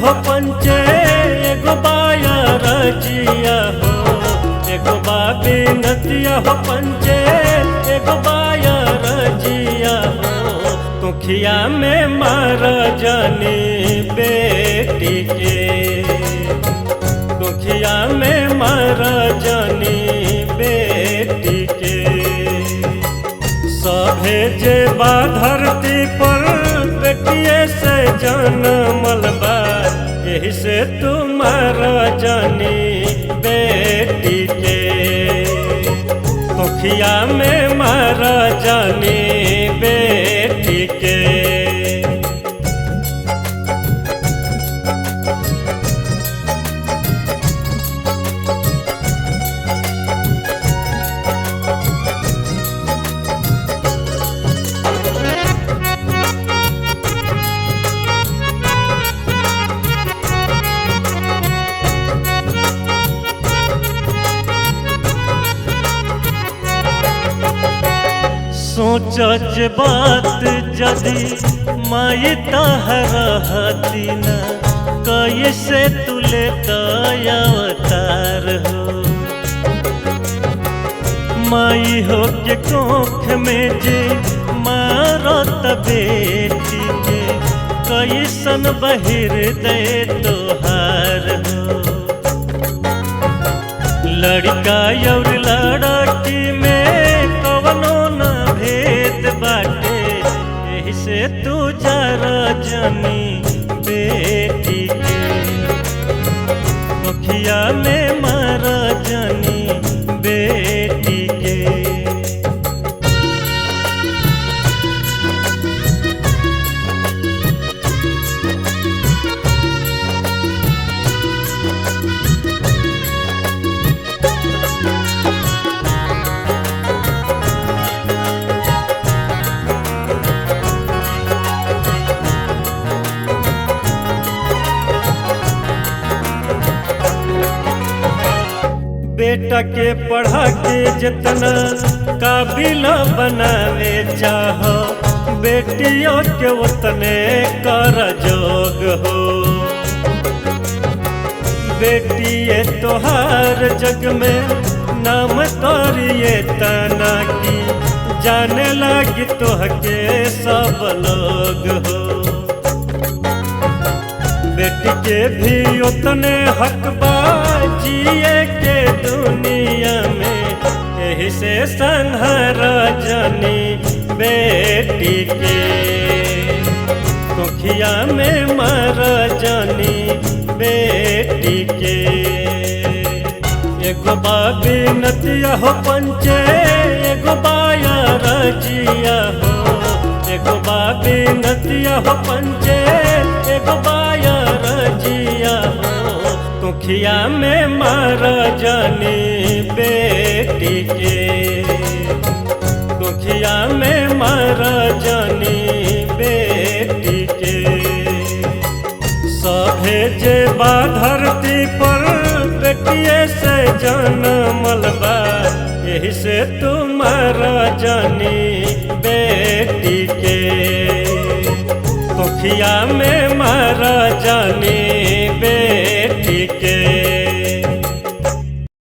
हो पंचे एगो बाया रजिया हो, एगो बाबी नतिया हो पंचे एगो बाया रजिया हो। तुखिया में मारा जानी बेटी के, तुखिया में मारा जानी बेटी के। सभे जे बा धरती पर बेटिए से जनमल बा, यही से तुम्हारा जानी बेटी के। तुखिया में मारा जानी बेटी के। सोच बात जदि माई तहरती न, कैसे तुले अवतार हो। माई हो के कोख में जे मारत बेटी के, कैसन बहिर दे तोहार हो। लड़का और लड़की में कवनो न भेद बाटे, यही से तू जरा जानी बेटी के। मुखिया में मारा जानी बेटी के। बेटा के पढ़ा के जितना काबिल बनावे चाहो, बेटियों के उतने कर जोग हो। बेटिए तोहार जग में नाम तोरिए तना की, जाने लगी तोहके सब लोग हो। बेटी के भी उतने हक बा जिए के दुनिया में, यही से संहारा जानी बेटी के। तुखिया में मारा जानी बेटी के। एगो बाबी नतिया हो पंचे एगो बाया रजिया हो, एगो बाबी नतिया हो पंचे एगो बाया रजिया हो। तुखिया में मारा जानी बेटी के, तुखिया में मारा जानी बेटी के। सभे जे बा धरती पर बेटिए से जनमल बा, यही से तुम्हारा जानी बेटी के। तुखिया में मारा जानी